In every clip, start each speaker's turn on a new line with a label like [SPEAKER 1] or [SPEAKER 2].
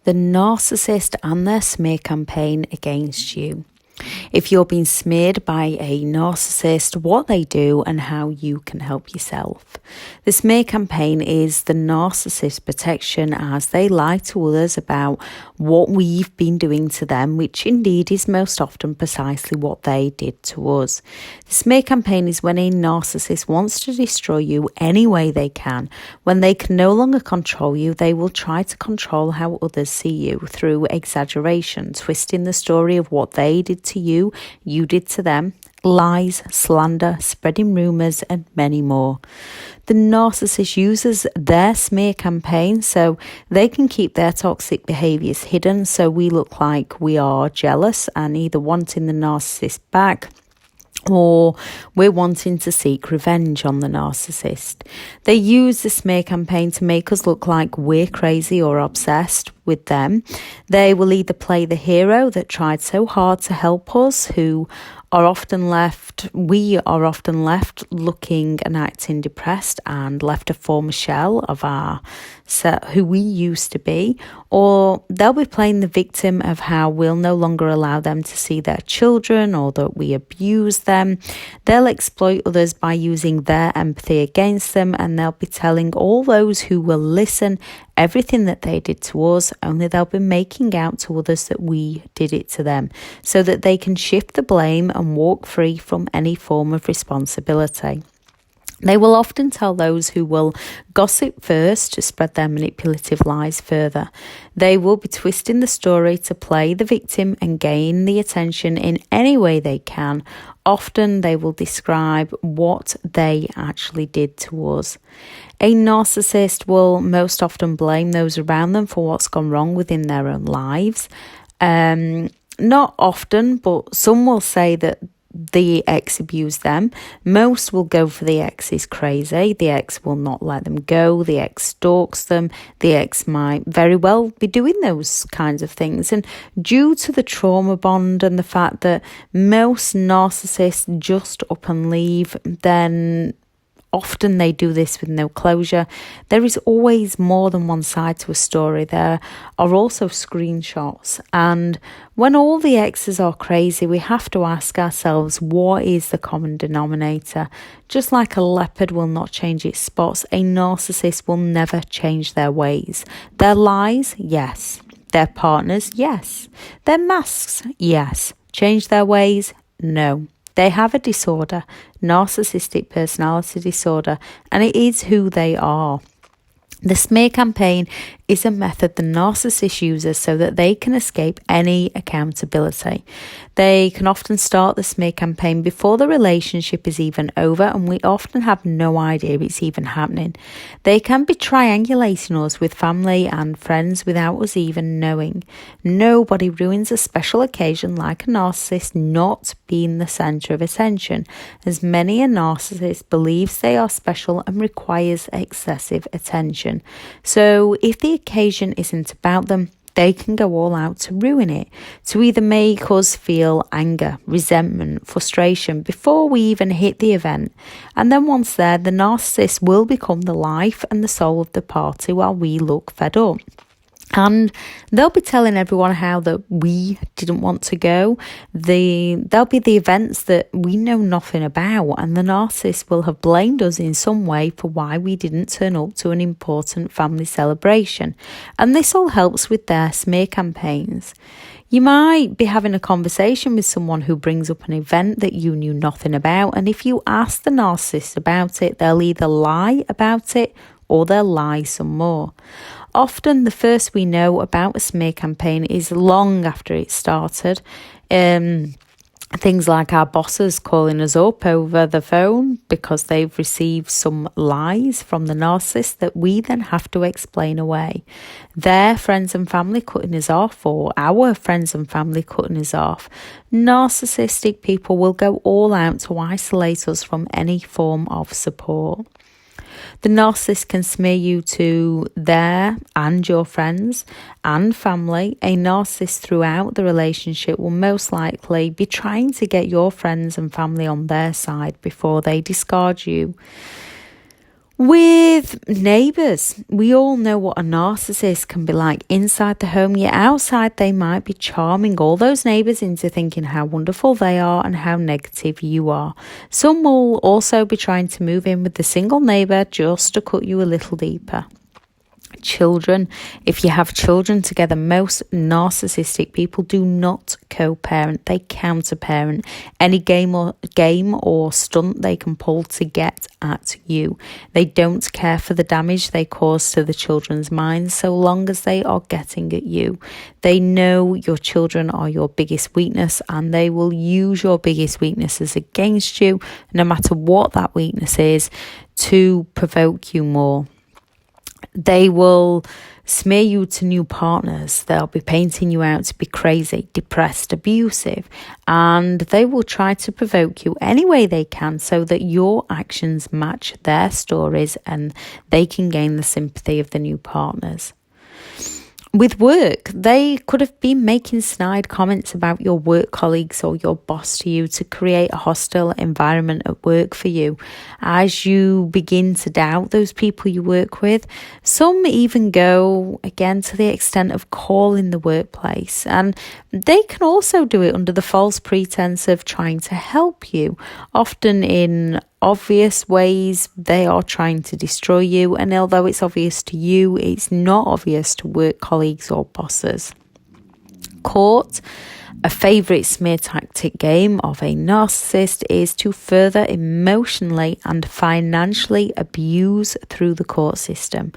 [SPEAKER 1] The narcissist and their smear campaign against you. If you're being smeared by a narcissist, what they do and how you can help yourself. The smear campaign is the narcissist protection as they lie to others about what we've been doing to them, which indeed is most often precisely what they did to us. The smear campaign is when a narcissist wants to destroy you any way they can. When they can no longer control you, they will try to control how others see you through exaggeration, twisting the story of what they did to you did to them, lies, slander, spreading rumours, and many more. The narcissist uses their smear campaign so they can keep their toxic behaviours hidden, so we look like we are jealous and either wanting the narcissist back, or we're wanting to seek revenge on the narcissist. They use the smear campaign to make us look like we're crazy or obsessed with them. They will either play the hero that tried so hard to help us, we are often left looking and acting depressed and left to form a shell of who we used to be, or they'll be playing the victim of how we'll no longer allow them to see their children or that we abuse them. They'll exploit others by using their empathy against them, and they'll be telling all those who will listen everything that they did to us, only they'll be making out to others that we did it to them, so that they can shift the blame and walk free from any form of responsibility. They will often tell those who will gossip first to spread their manipulative lies further. They will be twisting the story to play the victim and gain the attention in any way they can. Often they will describe what they actually did to us. A narcissist will most often blame those around them for what's gone wrong within their own lives. Not often, but some will say that the ex abused them. Most will go for the ex is crazy. The ex will not let them go. The ex stalks them. The ex might very well be doing those kinds of things. And due to the trauma bond and the fact that most narcissists just up and leave, then often they do this with no closure. There is always more than one side to a story. There are also screenshots. And when all the exes are crazy, we have to ask ourselves, what is the common denominator? Just like a leopard will not change its spots, a narcissist will never change their ways. Their lies, yes. Their partners, yes. Their masks, yes. Change their ways, no. They have a disorder, narcissistic personality disorder, and it is who they are. The smear campaign is a method the narcissist uses so that they can escape any accountability. They can often start the smear campaign before the relationship is even over, and we often have no idea it's even happening. They can be triangulating us with family and friends without us even knowing. Nobody ruins a special occasion like a narcissist not being the centre of attention, as many a narcissist believes they are special and requires excessive attention. So if the occasion isn't about them, they can go all out to ruin it, to either make us feel anger, resentment, frustration before we even hit the event. And then once there, the narcissist will become the life and the soul of the party while we look fed up. And they'll be telling everyone how that we didn't want to go. There'll be the events that we know nothing about, and the narcissist will have blamed us in some way for why we didn't turn up to an important family celebration. And this all helps with their smear campaigns. You might be having a conversation with someone who brings up an event that you knew nothing about, and if you ask the narcissist about it, they'll either lie about it or they'll lie some more. Often the first we know about a smear campaign is long after it started. Things like our bosses calling us up over the phone because they've received some lies from the narcissist that we then have to explain away. Their friends and family cutting us off, or our friends and family cutting us off. Narcissistic people will go all out to isolate us from any form of support. The narcissist can smear you to their and your friends and family. A narcissist throughout the relationship will most likely be trying to get your friends and family on their side before they discard you. With neighbours, we all know what a narcissist can be like inside the home, yet outside they might be charming all those neighbours into thinking how wonderful they are and how negative you are. Some will also be trying to move in with the single neighbour just to cut you a little deeper. Children, if you have children together, most narcissistic people do not co-parent, they counter-parent any game or stunt they can pull to get at you. They don't care for the damage they cause to the children's minds so long as they are getting at you. They know your children are your biggest weakness and they will use your biggest weaknesses against you, no matter what that weakness is, to provoke you more. They will smear you to new partners. They'll be painting you out to be crazy, depressed, abusive, and they will try to provoke you any way they can so that your actions match their stories and they can gain the sympathy of the new partners. With work, they could have been making snide comments about your work colleagues or your boss to you to create a hostile environment at work for you. As you begin to doubt those people you work with, some even go, again, to the extent of calling the workplace. And they can also do it under the false pretense of trying to help you, often in obvious ways. They are trying to destroy you, and although it's obvious to you, it's not obvious to work colleagues or bosses. Court, a favourite smear tactic game of a narcissist, is to further emotionally and financially abuse through the court system.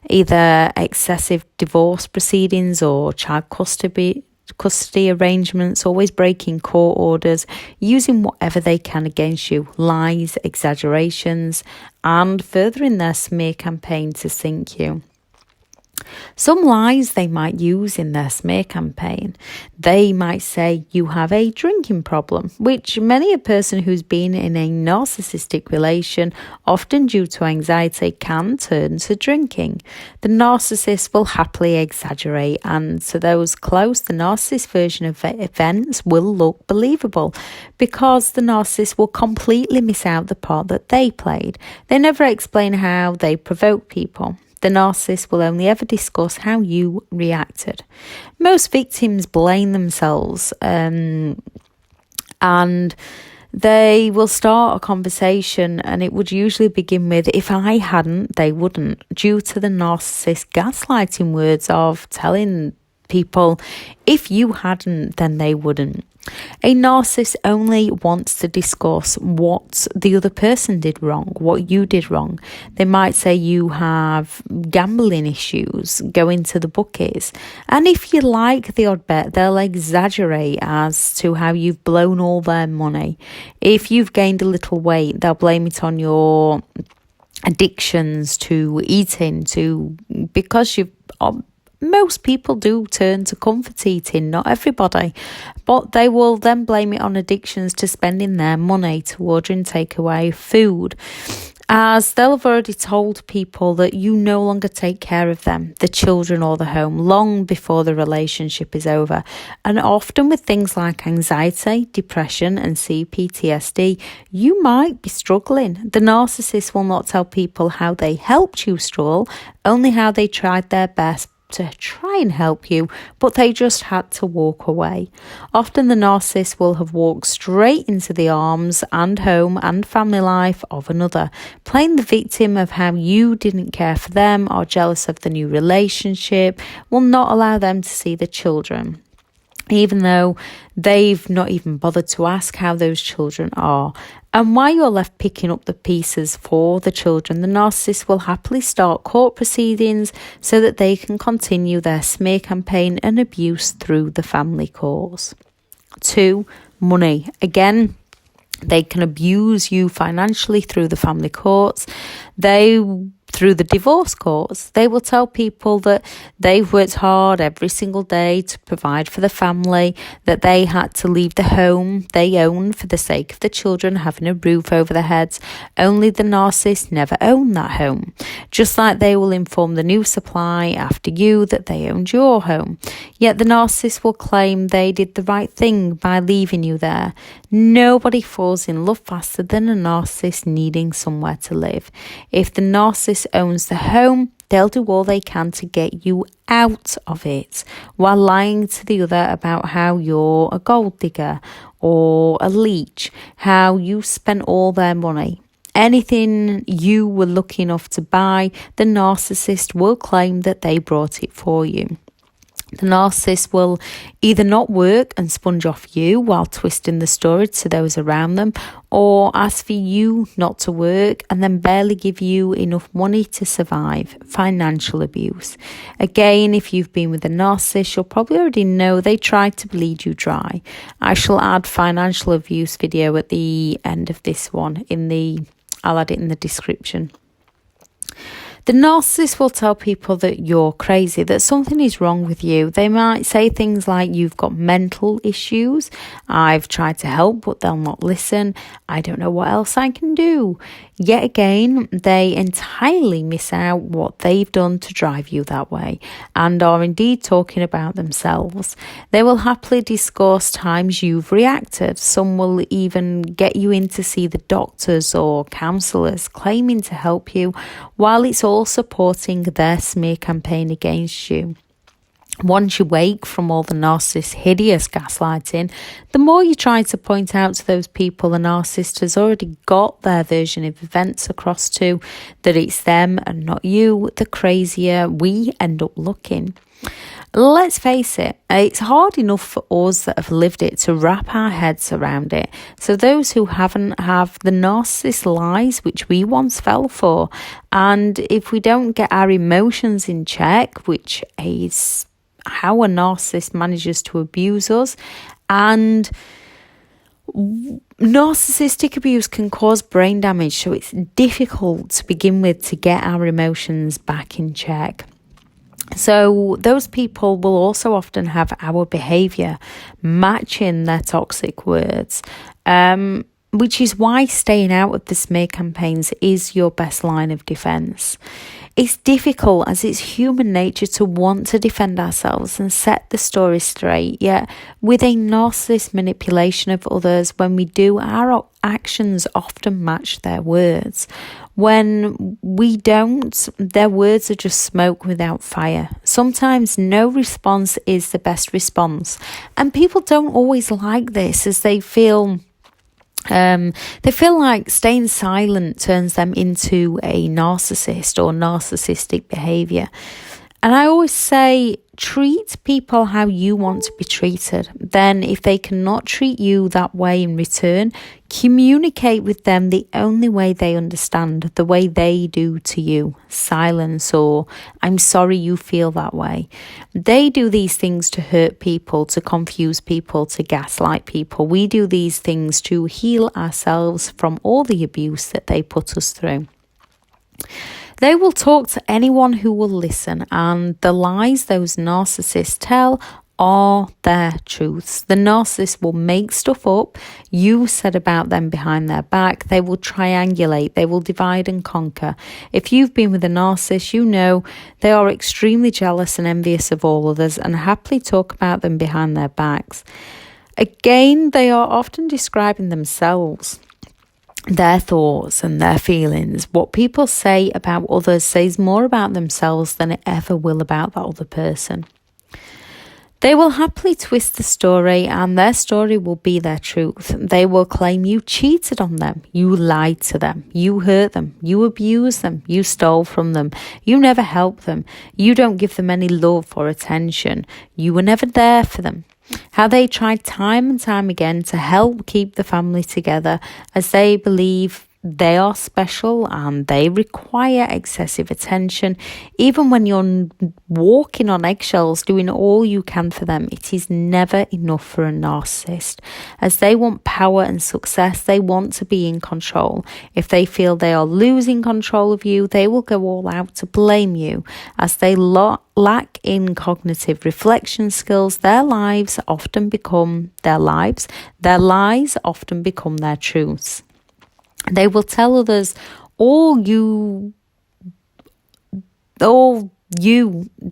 [SPEAKER 1] Either excessive divorce proceedings or child custody arrangements, always breaking court orders, using whatever they can against you, lies, exaggerations, and furthering their smear campaign to sink you. Some lies they might use in their smear campaign. They might say you have a drinking problem, which many a person who's been in a narcissistic relation, often due to anxiety, can turn to drinking. The narcissist will happily exaggerate, and to those close, the narcissist version of events will look believable because the narcissist will completely miss out the part that they played. They never explain how they provoke people. The narcissist will only ever discuss how you reacted. Most victims blame themselves and they will start a conversation, and it would usually begin with, if I hadn't, they wouldn't, due to the narcissist gaslighting words of telling people, if you hadn't, then they wouldn't. A narcissist only wants to discuss what the other person did wrong, what you did wrong. They might say you have gambling issues, go into the bookies. And if you like the odd bet, they'll exaggerate as to how you've blown all their money. If you've gained a little weight, they'll blame it on your addictions to eating, because you've... Most people do turn to comfort eating, not everybody, but they will then blame it on addictions to spending their money to ordering takeaway food, as they'll have already told people that you no longer take care of them, the children or the home, long before the relationship is over. And often with things like anxiety, depression and CPTSD, you might be struggling. The narcissist will not tell people how they helped you struggle, only how they tried their best to try and help you, but they just had to walk away. Often the narcissist will have walked straight into the arms and home and family life of another, playing the victim of how you didn't care for them or jealous of the new relationship, will not allow them to see the children, even though they've not even bothered to ask how those children are. And while you're left picking up the pieces for the children, the narcissist will happily start court proceedings so that they can continue their smear campaign and abuse through the family courts. 2, money. Again, they can abuse you financially through the family courts. They through the divorce courts. They will tell people that they've worked hard every single day to provide for the family, that they had to leave the home they own for the sake of the children having a roof over their heads. Only the narcissist never owned that home. Just like they will inform the new supply after you that they owned your home. Yet the narcissist will claim they did the right thing by leaving you there. Nobody falls in love faster than a narcissist needing somewhere to live. If the narcissist owns the home, they'll do all they can to get you out of it while lying to the other about how you're a gold digger or a leech, how you spent all their money. Anything you were lucky enough to buy, the narcissist will claim that they brought it for you. The narcissist will either not work and sponge off you while twisting the story to those around them, or ask for you not to work and then barely give you enough money to survive. Financial abuse. Again, if you've been with a narcissist, you'll probably already know they try to bleed you dry. I shall add financial abuse video at the end of this one. I'll add it in the description. The narcissist will tell people that you're crazy, that something is wrong with you. They might say things like, you've got mental issues. I've tried to help, but they'll not listen. I don't know what else I can do. Yet again, they entirely miss out what they've done to drive you that way and are indeed talking about themselves. They will happily discuss times you've reacted. Some will even get you in to see the doctors or counsellors claiming to help you, while it's all supporting their smear campaign against you. Once you wake from all the narcissist's hideous gaslighting, the more you try to point out to those people the narcissist has already got their version of events across to, that it's them and not you, the crazier we end up looking. Let's face it, it's hard enough for us that have lived it to wrap our heads around it. So those who haven't have the narcissist lies which we once fell for. And if we don't get our emotions in check, which is how a narcissist manages to abuse us, and narcissistic abuse can cause brain damage, so it's difficult to begin with to get our emotions back in check. So those people will also often have our behaviour matching their toxic words, which is why staying out of the smear campaigns is your best line of defence. It's difficult, as it's human nature to want to defend ourselves and set the story straight, yet with a narcissist manipulation of others, when we do, our actions often match their words. When we don't, their words are just smoke without fire. Sometimes no response is the best response, and people don't always like this, as they feel like staying silent turns them into a narcissist or narcissistic behaviour. And I always say, treat people how you want to be treated. Then if they cannot treat you that way in return, communicate with them the only way they understand, the way they do to you. Silence or I'm sorry you feel that way. They do these things to hurt people, to confuse people, to gaslight people. We do these things to heal ourselves from all the abuse that they put us through. They will talk to anyone who will listen, and the lies those narcissists tell are their truths. The narcissist will make stuff up you said about them behind their back. They will triangulate. They will divide and conquer. If you've been with a narcissist, you know they are extremely jealous and envious of all others and happily talk about them behind their backs. Again, they are often describing themselves, their thoughts and their feelings. What people say about others says more about themselves than it ever will about that other person. They will happily twist the story, and their story will be their truth. They will claim you cheated on them, you lied to them, you hurt them, you abused them, you stole from them, you never helped them, you don't give them any love or attention, you were never there for them. How they tried time and time again to help keep the family together, as they believe they are special and they require excessive attention. Even when you're walking on eggshells, doing all you can for them, it is never enough for a narcissist, as they want power and success. They want to be in control. If they feel they are losing control of you, they will go all out to blame you. As they lack in cognitive reflection skills, their lives often become their lives. Their lies often become their truths. They will tell others all you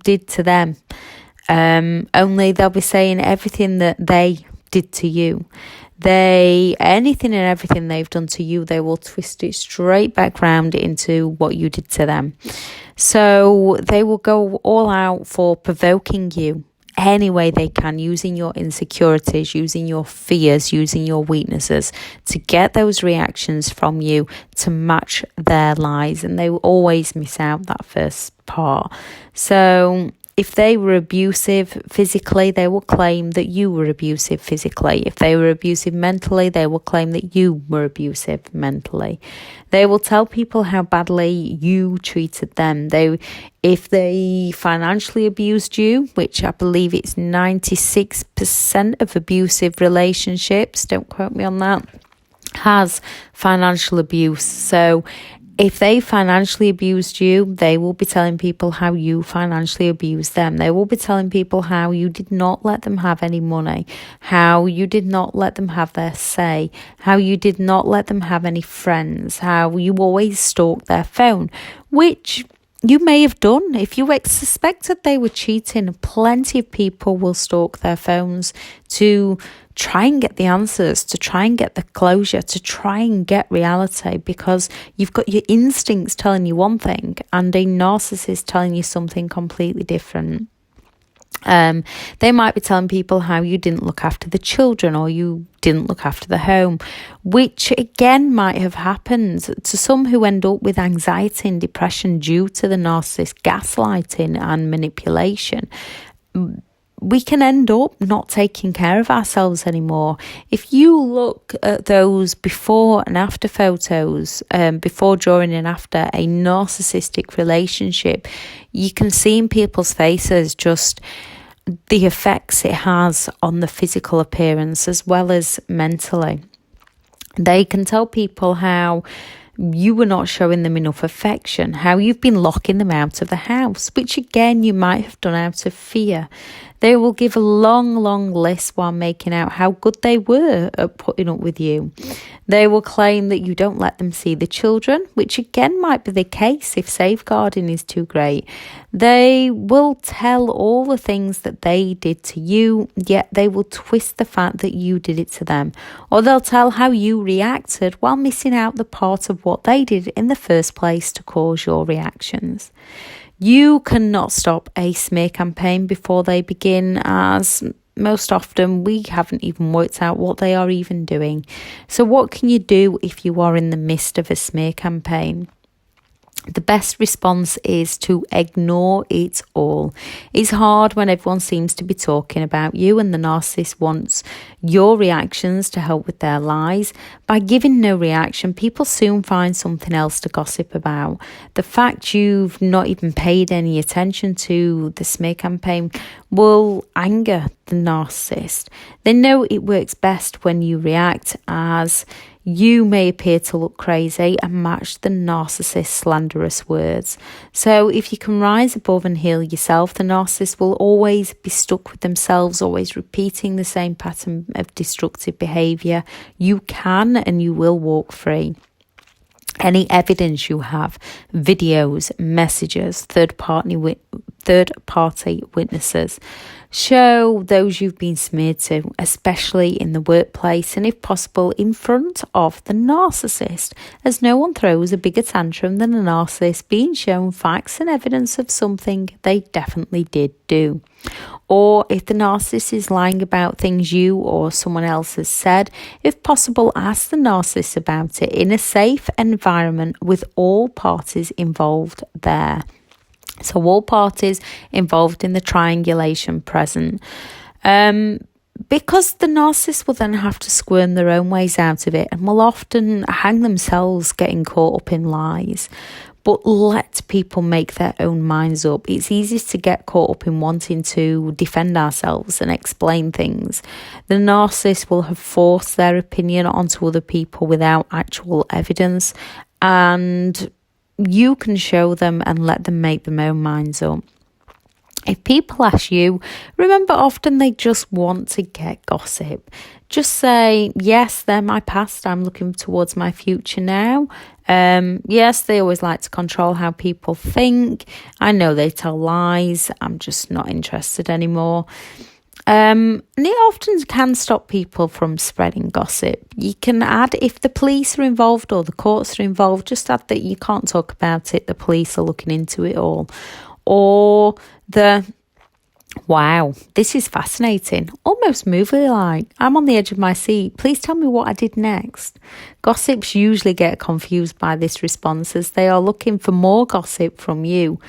[SPEAKER 1] did to them. Only they'll be saying everything that they did to you. Anything and everything they've done to you, they will twist it straight back round into what you did to them. So they will go all out for provoking you any way they can, using your insecurities, using your fears, using your weaknesses to get those reactions from you to match their lies. And they will always miss out that first part. So if they were abusive physically, they will claim that you were abusive physically. If they were abusive mentally, they will claim that you were abusive mentally. They will tell people how badly you treated them. If they financially abused you, which I believe it's 96% of abusive relationships, don't quote me on that, has financial abuse. So if they financially abused you, they will be telling people how you financially abused them. They will be telling people how you did not let them have any money, how you did not let them have their say, how you did not let them have any friends, how you always stalked their phone, which you may have done. If you suspected they were cheating, plenty of people will stalk their phones to try and get the answers, to try and get the closure, to try and get reality, because you've got your instincts telling you one thing and a narcissist telling you something completely different. They might be telling people how you didn't look after the children or you didn't look after the home, which again might have happened to some who end up with anxiety and depression due to the narcissist gaslighting and manipulation. We can end up not taking care of ourselves anymore. If you look at those before and after photos, before, during and after a narcissistic relationship, you can see in people's faces just the effects it has on the physical appearance as well as mentally. They can tell people how you were not showing them enough affection, how you've been locking them out of the house, which again you might have done out of fear. They will give a long list while making out how good they were at putting up with you. They will claim that you don't let them see the children, which again might be the case if safeguarding is too great. They will tell all the things that they did to you, yet they will twist the fact that you did it to them. Or they'll tell how you reacted while missing out the part of what they did in the first place to cause your reactions. You cannot stop a smear campaign before they begin, as most often we haven't even worked out what they are even doing. So what can you do if you are in the midst of a smear campaign? The best response is to ignore it all. It's hard when everyone seems to be talking about you and the narcissist wants your reactions to help with their lies. By giving no reaction, people soon find something else to gossip about. The fact you've not even paid any attention to the smear campaign will anger the narcissist. They know it works best when you react, as you may appear to look crazy and match the narcissist's slanderous words. So if you can rise above and heal yourself, the narcissist will always be stuck with themselves, always repeating the same pattern of destructive behaviour. You can and you will walk free. Any evidence you have, videos, messages, third-party witnesses, show those you've been smeared to, especially in the workplace and if possible in front of the narcissist, as no one throws a bigger tantrum than a narcissist being shown facts and evidence of something they definitely did do. Or if the narcissist is lying about things you or someone else has said, if possible, ask the narcissist about it in a safe environment with all parties involved there. So all parties involved in the triangulation present. because the narcissist will then have to squirm their own ways out of it and will often hang themselves getting caught up in lies. But let people make their own minds up. It's easy to get caught up in wanting to defend ourselves and explain things. The narcissist will have forced their opinion onto other people without actual evidence, and you can show them and let them make their own minds up. If people ask you, remember, often they just want to get gossip. Just say, yes, they're my past. I'm looking towards my future now. Yes, they always like to control how people think. I know they tell lies. I'm just not interested anymore. And it often can stop people from spreading gossip. You can add, if the police are involved or the courts are involved, just add that you can't talk about it. The police are looking into it all. Or wow, this is fascinating, almost movie-like. I'm on the edge of my seat. Please tell me what I did next. Gossips usually get confused by this response as they are looking for more gossip from you.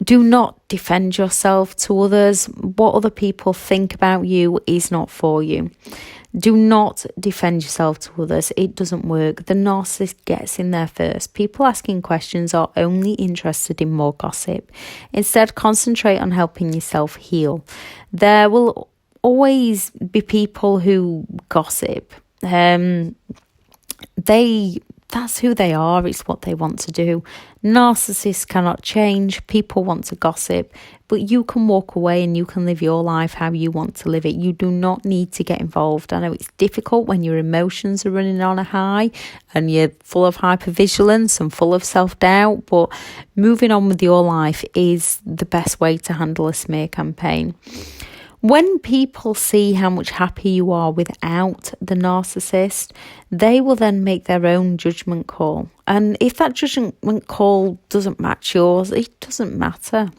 [SPEAKER 1] Do not defend yourself to others. What other people think about you is not for you. Do not defend yourself to others. It doesn't work. The narcissist gets in there first. People asking questions are only interested in more gossip. Instead, concentrate on helping yourself heal. There will always be people who gossip. That's who they are. It's what they want to do. Narcissists cannot change. People want to gossip, but you can walk away and you can live your life how you want to live it. You do not need to get involved. I know it's difficult when your emotions are running on a high and you're full of hypervigilance and full of self-doubt, but moving on with your life is the best way to handle a smear campaign. When people see how much happier you are without the narcissist, they will then make their own judgment call. And if that judgment call doesn't match yours, it doesn't matter.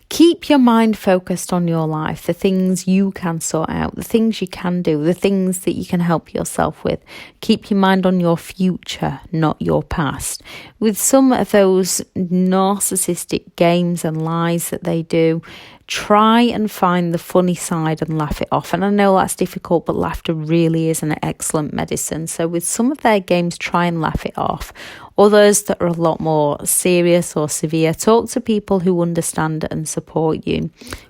[SPEAKER 1] Keep your mind focused on your life, the things you can sort out, the things you can do, the things that you can help yourself with. Keep your mind on your future, not your past. With some of those narcissistic games and lies that they do, try and find the funny side and laugh it off. And I know that's difficult, but laughter really is an excellent medicine. So with some of their games, try and laugh it off. Others that are a lot more serious or severe, talk to people who understand and support you.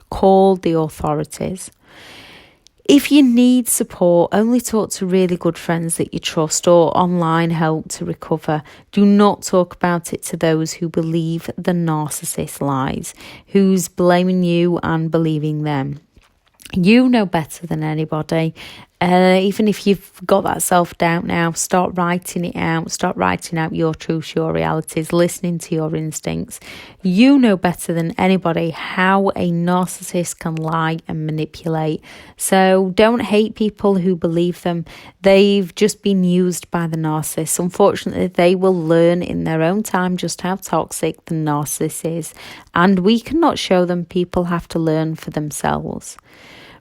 [SPEAKER 1] Call the authorities. If you need support, only talk to really good friends that you trust or online help to recover. Do not talk about it to those who believe the narcissist lies, who's blaming you and believing them. You know better than anybody. Even if you've got that self-doubt now, start writing it out. Start writing out your truths, your realities, listening to your instincts. You know better than anybody how a narcissist can lie and manipulate. So don't hate people who believe them. They've just been used by the narcissist. Unfortunately, they will learn in their own time just how toxic the narcissist is. And we cannot show them. People have to learn for themselves.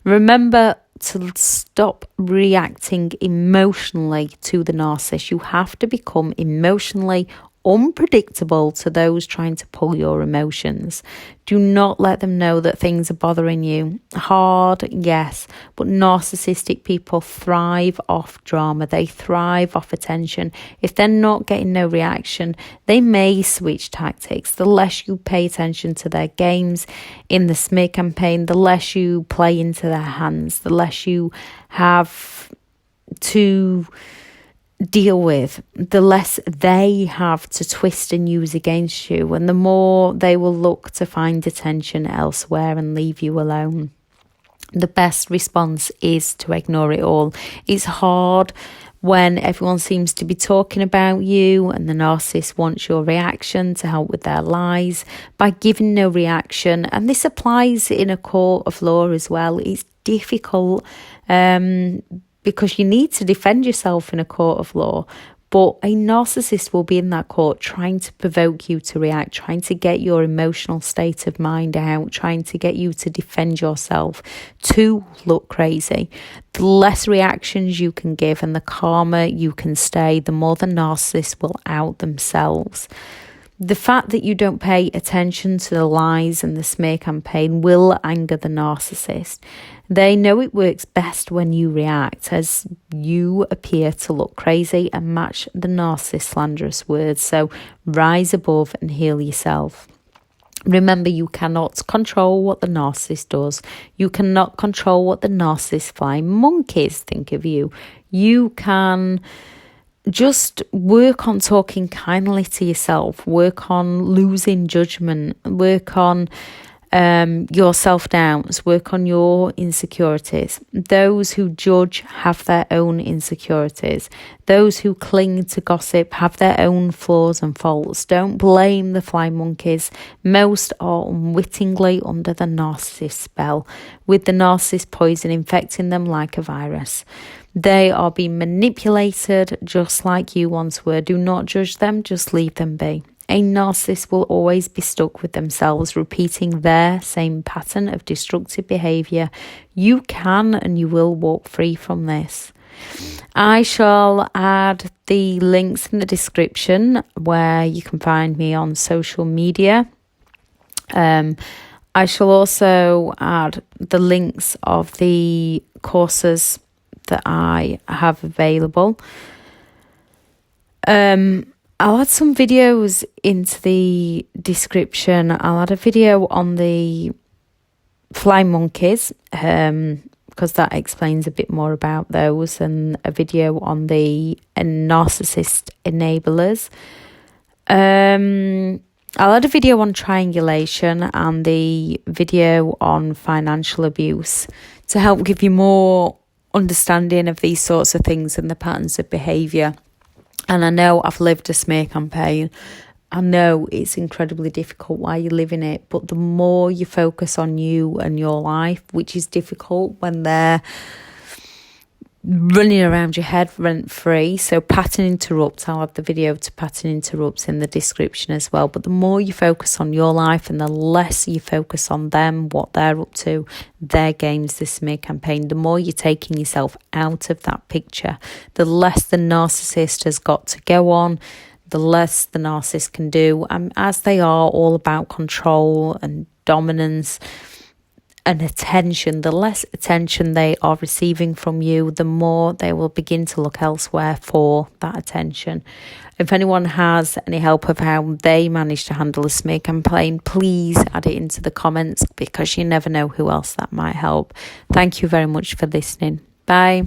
[SPEAKER 1] Remember to stop reacting emotionally to the narcissist. You have to become emotionally unpredictable to those trying to pull your emotions. Do not let them know that things are bothering you. Hard, yes, but narcissistic people thrive off drama. They thrive off attention. If they're not getting no reaction, they may switch tactics. The less you pay attention to their games in the smear campaign, the less you play into their hands, the less you have to deal with, the less they have to twist and use against you, and the more they will look to find attention elsewhere and leave you alone. The best response is to ignore it all. It's hard when everyone seems to be talking about you and the narcissist wants your reaction to help with their lies by giving no reaction. And this applies in a court of law as well. It's difficult because you need to defend yourself in a court of law. But a narcissist will be in that court trying to provoke you to react, trying to get your emotional state of mind out, trying to get you to defend yourself, to look crazy. The less reactions you can give and the calmer you can stay, the more the narcissist will out themselves. The fact that you don't pay attention to the lies and the smear campaign will anger the narcissist. They know it works best when you react, as you appear to look crazy and match the narcissist's slanderous words. So rise above and heal yourself. Remember, you cannot control what the narcissist does. You cannot control what the narcissist flying monkeys think of you. You can just work on talking kindly to yourself, work on losing judgment, work on your self-doubts, work on your insecurities. Those who judge have their own insecurities. Those who cling to gossip have their own flaws and faults. Don't blame the fly monkeys. Most are unwittingly under the narcissist spell, with the narcissist poison infecting them like a virus. They are being manipulated just like you once were. Do not judge them, just leave them be. A narcissist will always be stuck with themselves, repeating their same pattern of destructive behaviour. You can and you will walk free from this. I shall add the links in the description where you can find me on social media. I shall also add the links of the courses that I have available. I'll add some videos into the description. I'll add a video on the fly monkeys, because that explains a bit more about those, and a video on the narcissist enablers. I'll add a video on triangulation and the video on financial abuse to help give you more understanding of these sorts of things and the patterns of behaviour. And I know I've lived a smear campaign. I know it's incredibly difficult while you're living it, but the more you focus on you and your life, which is difficult when they're running around your head rent-free. So pattern interrupts, I'll add the video to pattern interrupts in the description as well. But the more you focus on your life and the less you focus on them, what they're up to, their games, the smear campaign, the more you're taking yourself out of that picture, the less the narcissist has got to go on, the less the narcissist can do. As they are all about control and dominance and attention, the less attention they are receiving from you, the more they will begin to look elsewhere for that attention. If anyone has any help of how they manage to handle a smear campaign, please add it into the comments, because you never know who else that might help. Thank you very much for listening. Bye.